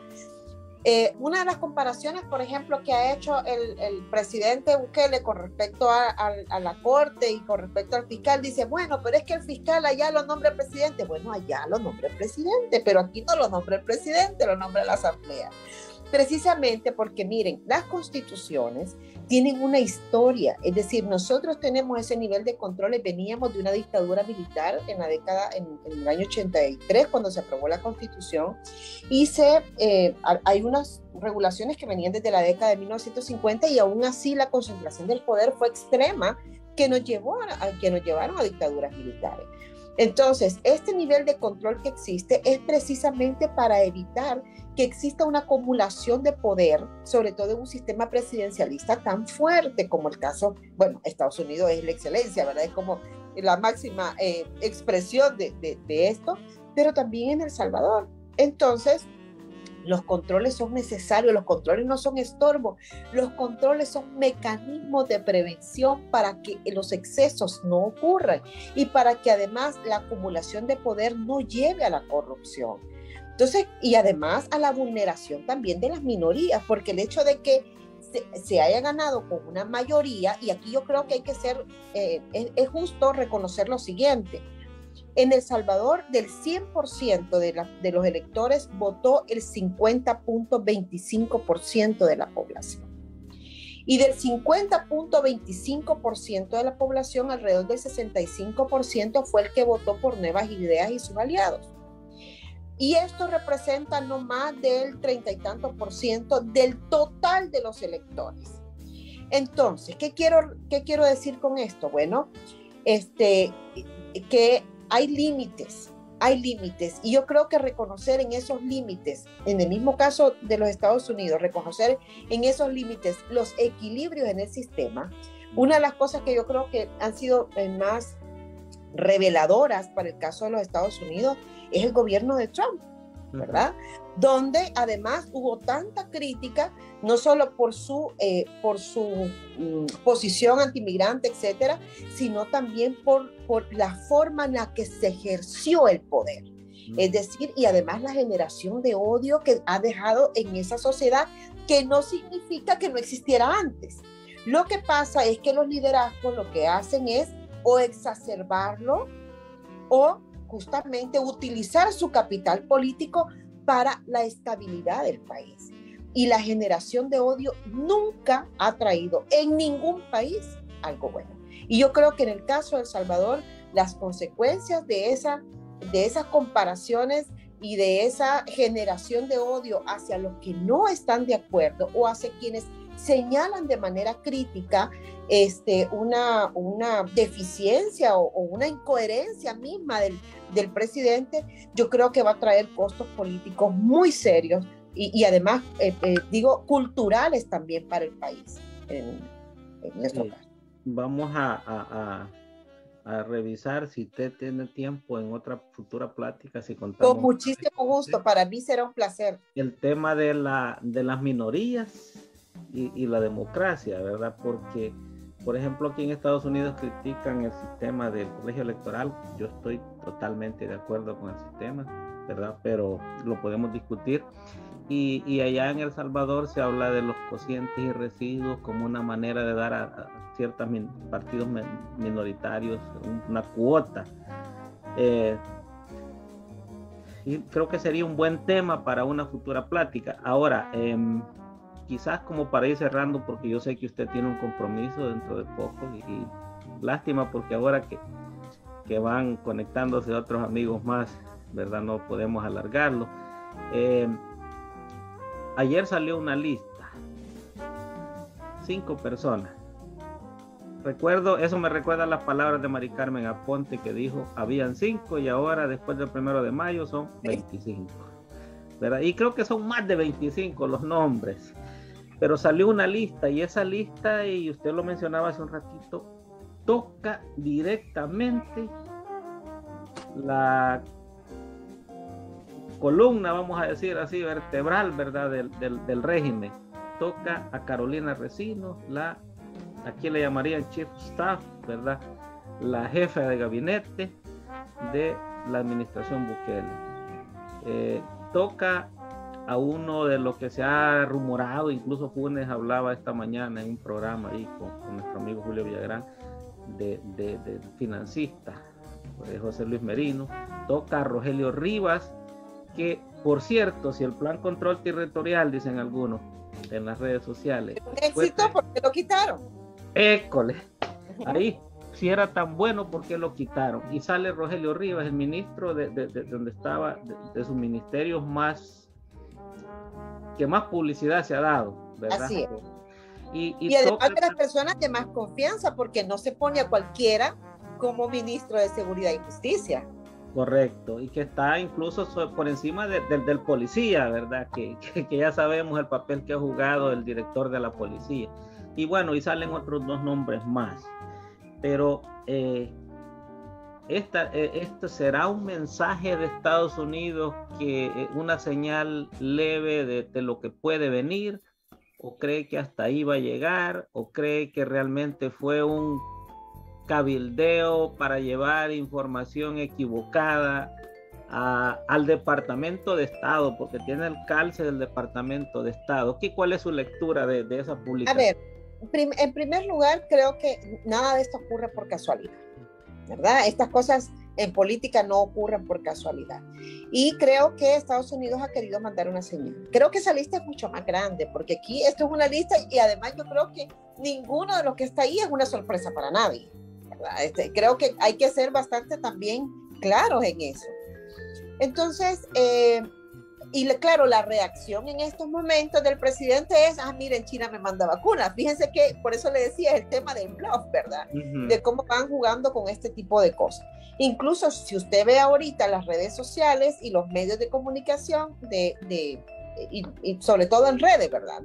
Una de las comparaciones, por ejemplo, que ha hecho el presidente Bukele con respecto a la corte y con respecto al fiscal, dice, bueno, pero es que el fiscal allá lo nombra el presidente. Bueno, allá lo nombra el presidente, pero aquí no lo nombra el presidente, lo nombra la asamblea. Precisamente porque, miren, las constituciones tienen una historia, es decir, nosotros tenemos ese nivel de controles. Veníamos de una dictadura militar en el año 83, cuando se aprobó la Constitución, y hay unas regulaciones que venían desde la década de 1950, y aún así la concentración del poder fue extrema, que nos llevaron a dictaduras militares. Entonces, este nivel de control que existe es precisamente para evitar que exista una acumulación de poder, sobre todo en un sistema presidencialista tan fuerte como el caso, bueno, Estados Unidos es la excelencia, ¿verdad? Es como la máxima expresión de esto, pero también en El Salvador. Entonces, los controles son necesarios, los controles no son estorbo, los controles son mecanismos de prevención para que los excesos no ocurran y para que además la acumulación de poder no lleve a la corrupción. Entonces, y además a la vulneración también de las minorías, porque el hecho de que se haya ganado con una mayoría, y aquí yo creo que hay que ser, es justo reconocer lo siguiente. En El Salvador, del 100% de los electores, votó el 50.25% de la población. Y del 50.25% de la población, alrededor del 65% fue el que votó por Nuevas Ideas y sus aliados. Y esto representa no más del 30 y tantos % del total de los electores. Entonces, ¿qué quiero decir con esto? Bueno, que hay límites, y yo creo que reconocer en esos límites, en el mismo caso de los Estados Unidos, reconocer en esos límites los equilibrios en el sistema. Una de las cosas que yo creo que han sido más reveladoras para el caso de los Estados Unidos es el gobierno de Trump, ¿verdad? Donde además hubo tanta crítica, no solo por su posición antimigrante, etcétera, sino también por la forma en la que se ejerció el poder. Es decir, y además la generación de odio que ha dejado en esa sociedad, que no significa que no existiera antes. Lo que pasa es que los liderazgos lo que hacen es o exacerbarlo o justamente utilizar su capital político para la estabilidad del país. Y la generación de odio nunca ha traído en ningún país algo bueno. Y yo creo que en el caso de El Salvador, las consecuencias de esas comparaciones y de esa generación de odio hacia los que no están de acuerdo o hacia quienes señalan de manera crítica una deficiencia o una incoherencia misma del presidente, yo creo que va a traer costos políticos muy serios y además, digo, culturales también para el país en nuestro caso. Vamos a revisar, si usted tiene tiempo, en otra futura plática, si contamos. Con muchísimo gusto, para mí será un placer. El tema de las minorías y la democracia, ¿verdad? Porque, por ejemplo, aquí en Estados Unidos critican el sistema del colegio electoral. Yo estoy totalmente de acuerdo con el sistema, ¿verdad? Pero lo podemos discutir. Y allá en El Salvador se habla de los cocientes y residuos como una manera de dar a ciertos partidos minoritarios una cuota. Y creo que sería un buen tema para una futura plática. Ahora, quizás como para ir cerrando, porque yo sé que usted tiene un compromiso dentro de poco y lástima porque ahora que van conectándose otros amigos más, ¿verdad? No podemos alargarlo. Ayer salió una lista, 5 personas. Eso me recuerda las palabras de Mari Carmen Aponte, que dijo, habían 5 y ahora después del 1 de mayo son 25, ¿verdad? Y creo que son más de 25 los nombres, pero salió una lista y esa lista, y usted lo mencionaba hace un ratito, toca directamente la columna, vamos a decir así, vertebral, ¿verdad? Del régimen. Toca a Carolina Recinos, aquí le llamarían Chief Staff, ¿verdad? La jefa de gabinete de la administración Bukele. Toca a uno de los que se ha rumorado, incluso Funes hablaba esta mañana en un programa ahí con nuestro amigo Julio Villagrán, de financista, José Luis Merino. Toca a Rogelio Rivas, que, por cierto, si el plan control territorial, dicen algunos en las redes sociales, un éxito, porque lo quitaron. École, ahí, si era tan bueno, ¿por qué lo quitaron? Y sale Rogelio Rivas, el ministro de donde estaba, de sus ministerios que más publicidad se ha dado, ¿verdad? Así es. Y además de las personas de más confianza, porque no se pone a cualquiera como ministro de Seguridad y Justicia. Correcto, y que está incluso por encima del policía, ¿verdad? Que ya sabemos el papel que ha jugado el director de la policía. Y bueno, y salen otros 2 nombres más. Pero esto será un mensaje de Estados Unidos, una señal leve de lo que puede venir, o cree que hasta ahí va a llegar, o cree que realmente fue un cabildeo para llevar información equivocada al Departamento de Estado, porque tiene el calce del Departamento de Estado. ¿Cuál es su lectura de esa publicación? A ver, en primer lugar, creo que nada de esto ocurre por casualidad, ¿verdad? Estas cosas en política no ocurren por casualidad. Y creo que Estados Unidos ha querido mandar una señal. Creo que esa lista es mucho más grande, porque aquí esto es una lista y además yo creo que ninguno de los que está ahí es una sorpresa para nadie. Creo que hay que ser bastante también claros en eso. Entonces, claro, la reacción en estos momentos del presidente es, miren, China me manda vacunas. Fíjense que, por eso le decía, el tema del bluff, ¿verdad? Uh-huh. De cómo van jugando con este tipo de cosas. Incluso si usted ve ahorita las redes sociales y los medios de comunicación, y sobre todo en redes, ¿verdad?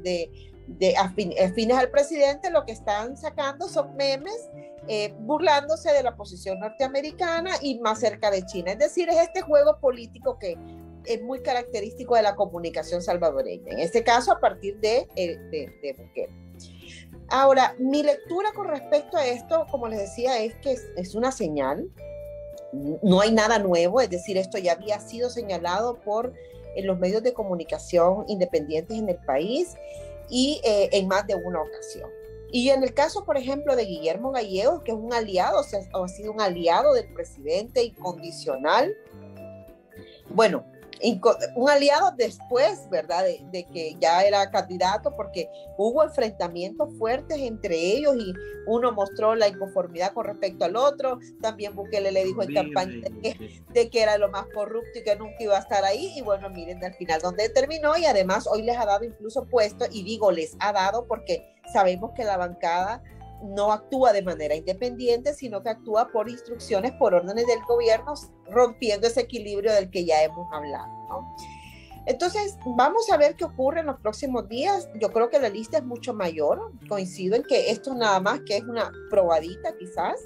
Afines al presidente, lo que están sacando son memes burlándose de la posición norteamericana y más cerca de China. Es decir, es este juego político que es muy característico de la comunicación salvadoreña, en este caso a partir de Bukele. Ahora, mi lectura con respecto a esto, como les decía, es que es una señal. no hay nada nuevo, es decir, esto ya había sido señalado por los medios de comunicación independientes en el país y en más de una ocasión. Y en el caso, por ejemplo, de Guillermo Gallegos, que es un aliado, o sea, ha sido un aliado del presidente incondicional, bueno, un aliado después, ¿verdad? De que ya era candidato, porque hubo enfrentamientos fuertes entre ellos y uno mostró la inconformidad con respecto al otro. También Bukele le dijo en campaña de que era lo más corrupto y que nunca iba a estar ahí. Y bueno, miren al final dónde terminó, y además hoy les ha dado incluso puesto, y digo les ha dado porque sabemos que la bancada no actúa de manera independiente, sino que actúa por instrucciones, por órdenes del gobierno, rompiendo ese equilibrio del que ya hemos hablado, ¿no? Entonces, vamos a ver qué ocurre en los próximos días. Yo creo que la lista es mucho mayor. Coincido en que esto nada más que es una probadita quizás.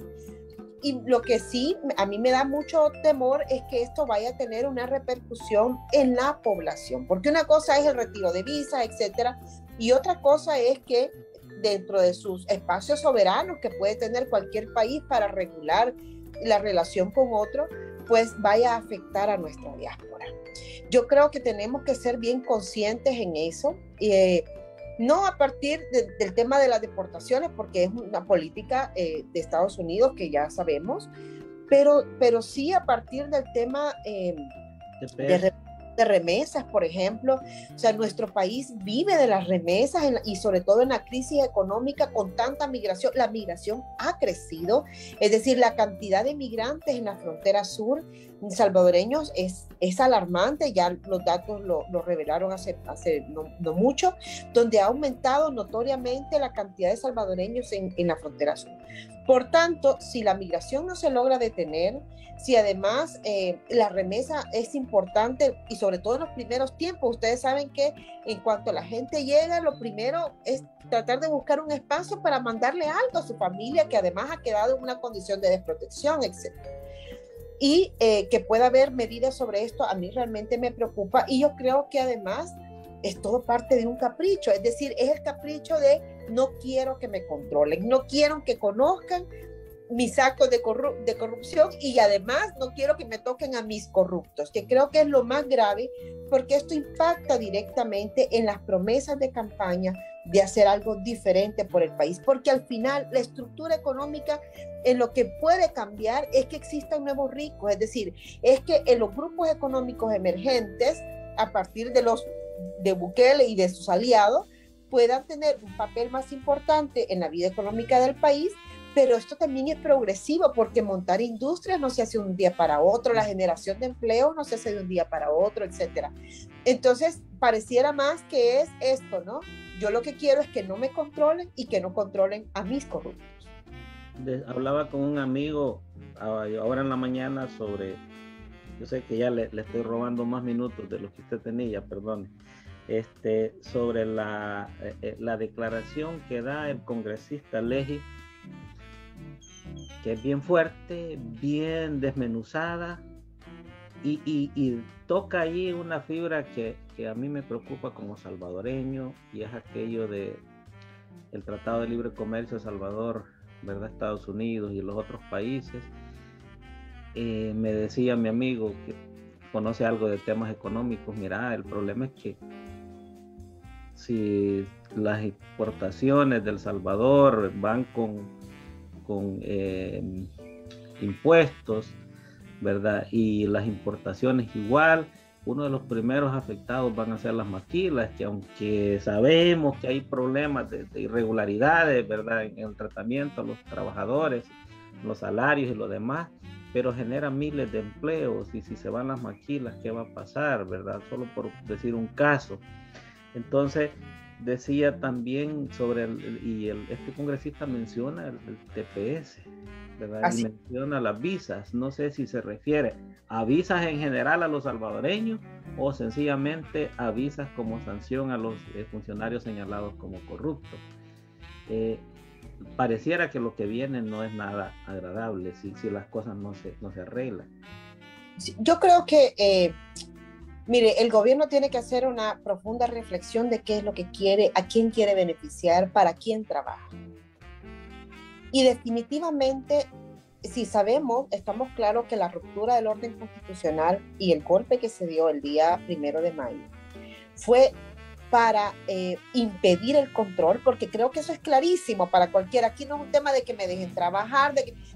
Y lo que sí a mí me da mucho temor es que esto vaya a tener una repercusión en la población, porque una cosa es el retiro de visas, etcétera, y otra cosa es que dentro de sus espacios soberanos que puede tener cualquier país para regular la relación con otro, pues vaya a afectar a nuestra diáspora. Yo creo que tenemos que ser bien conscientes en eso, no a partir del tema de las deportaciones, porque es una política de Estados Unidos que ya sabemos, pero sí a partir del tema de remesas, por ejemplo. O sea, nuestro país vive de las remesas y sobre todo en la crisis económica con tanta migración. La migración ha crecido, es decir, la cantidad de migrantes en la frontera sur salvadoreños es alarmante. Ya los datos lo revelaron hace no mucho, donde ha aumentado notoriamente la cantidad de salvadoreños en la frontera sur. Por tanto, si la migración no se logra detener, si además la remesa es importante, y sobre todo en los primeros tiempos, ustedes saben que en cuanto la gente llega, lo primero es tratar de buscar un espacio para mandarle algo a su familia, que además ha quedado en una condición de desprotección, etc. Y que pueda haber medidas sobre esto, a mí realmente me preocupa, y yo creo que además es todo parte de un capricho, es decir, es el capricho de no quiero que me controlen, no quiero que conozcan mis actos de corrupción, y además no quiero que me toquen a mis corruptos, que creo que es lo más grave, porque esto impacta directamente en las promesas de campaña de hacer algo diferente por el país, porque al final la estructura económica en lo que puede cambiar es que existan nuevos ricos, es decir, es que en los grupos económicos emergentes, a partir de Bukele y de sus aliados, puedan tener un papel más importante en la vida económica del país. Pero esto también es progresivo, porque montar industrias no se hace de un día para otro, la generación de empleo no se hace de un día para otro, etcétera. Entonces, pareciera más que es esto, ¿no? Yo lo que quiero es que no me controlen y que no controlen a mis corruptos. Hablaba con un amigo ahora en la mañana sobre, yo sé que ya le estoy robando más minutos de los que usted tenía, perdón, sobre la declaración que da el congresista Leji, que es bien fuerte, bien desmenuzada, y toca allí una fibra que a mí me preocupa como salvadoreño, y es aquello de el Tratado de Libre Comercio de Salvador, ¿verdad? Estados Unidos y los otros países. Me decía mi amigo que conoce algo de temas económicos, mira, el problema es que si las exportaciones del Salvador van con impuestos, ¿verdad? Y las importaciones igual, uno de los primeros afectados van a ser las maquilas, que aunque sabemos que hay problemas de irregularidades, ¿verdad? En el tratamiento a los trabajadores, los salarios y lo demás, pero genera miles de empleos, y si se van las maquilas, ¿qué va a pasar, verdad? Solo por decir un caso. Entonces, decía también sobre este congresista menciona el TPS, ¿verdad? Y menciona las visas. No sé si se refiere a visas en general a los salvadoreños o sencillamente a visas como sanción a los funcionarios señalados como corruptos. Pareciera que lo que viene no es nada agradable si las cosas no se arreglan. Yo creo que mire, el gobierno tiene que hacer una profunda reflexión de qué es lo que quiere, a quién quiere beneficiar, para quién trabaja. Y definitivamente si sabemos, estamos claros que la ruptura del orden constitucional y el golpe que se dio el día 1 de mayo fue para impedir el control, porque creo que eso es clarísimo para cualquiera. Aquí no es un tema de que me dejen trabajar,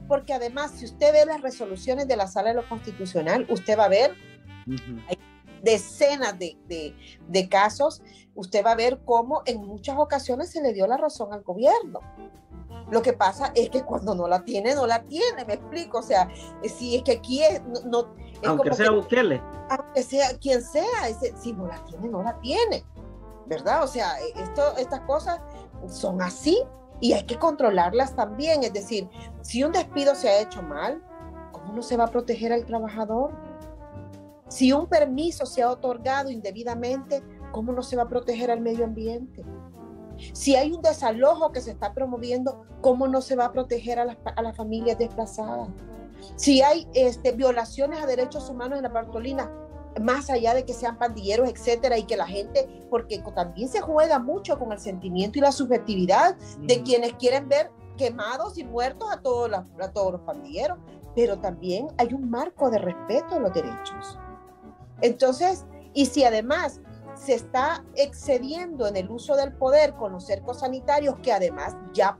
porque además, si usted ve las resoluciones de la Sala de lo Constitucional, usted va a ver hay decenas de casos, usted va a ver cómo en muchas ocasiones se le dio la razón al gobierno. Lo que pasa es que cuando no la tiene, me explico. O sea, si es que aquí es aunque sea Bukele. Aunque sea quien sea, si no la tiene, ¿verdad? O sea, estas cosas son así y hay que controlarlas también. Es decir, si un despido se ha hecho mal, ¿cómo no se va a proteger al trabajador? Si un permiso se ha otorgado indebidamente, ¿cómo no se va a proteger al medio ambiente? Si hay un desalojo que se está promoviendo, ¿cómo no se va a proteger a las familias desplazadas? Si hay violaciones a derechos humanos en la Bartolina, más allá de que sean pandilleros, etcétera, y que la gente, porque también se juega mucho con el sentimiento y la subjetividad de quienes quieren ver quemados y muertos a todos los pandilleros, pero también hay un marco de respeto a los derechos. Entonces, y si además se está excediendo en el uso del poder con los cercos sanitarios, que además ya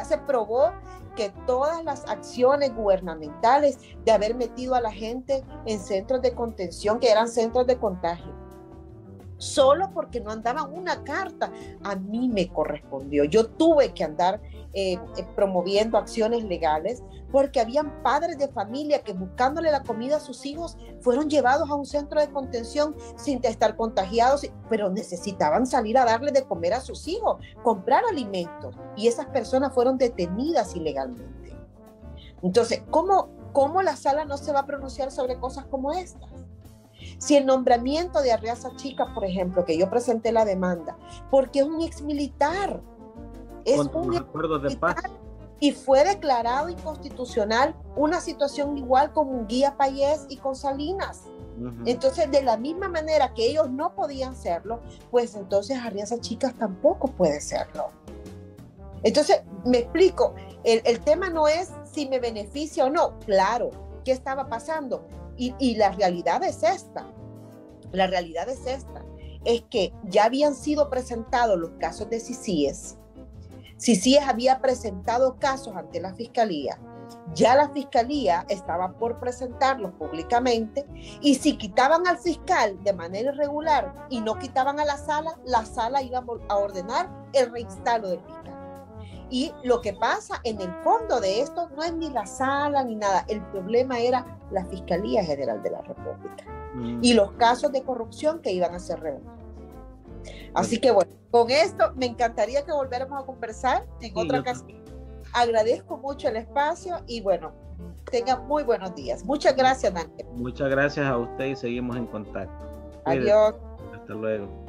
se probó que todas las acciones gubernamentales de haber metido a la gente en centros de contención, que eran centros de contagio, solo porque no andaban una carta, a mí me correspondió. Yo tuve que andar promoviendo acciones legales porque habían padres de familia que, buscándole la comida a sus hijos, fueron llevados a un centro de contención sin estar contagiados, pero necesitaban salir a darle de comer a sus hijos, comprar alimentos, y esas personas fueron detenidas ilegalmente. Entonces, ¿cómo la sala no se va a pronunciar sobre cosas como estas? Si el nombramiento de Arriaza Chica, por ejemplo, que yo presenté la demanda, porque es un exmilitar, con acuerdos de paz, y fue declarado inconstitucional una situación igual con Munguía Payés y con Salinas. Entonces, de la misma manera que ellos no podían serlo, pues entonces Arriaza Chicas tampoco puede serlo. Entonces, me explico, el tema no es si me beneficia o no. Claro, ¿qué estaba pasando? Y la realidad es esta. La realidad es esta. Es que ya habían sido presentados los casos de CICIES. CICIES había presentado casos ante la Fiscalía. Ya la Fiscalía estaba por presentarlos públicamente, y si quitaban al fiscal de manera irregular y no quitaban a la sala iba a ordenar el reinstalo del fiscal. Y lo que pasa en el fondo de esto no es ni la sala ni nada. El problema era la Fiscalía General de la República y los casos de corrupción que iban a ser revelados. Así que bueno, con esto me encantaría que volviéramos a conversar en otra ocasión. Agradezco mucho el espacio y bueno, tengan muy buenos días. Muchas gracias, Daniel. Muchas gracias a usted y seguimos en contacto. Adiós. Hasta luego.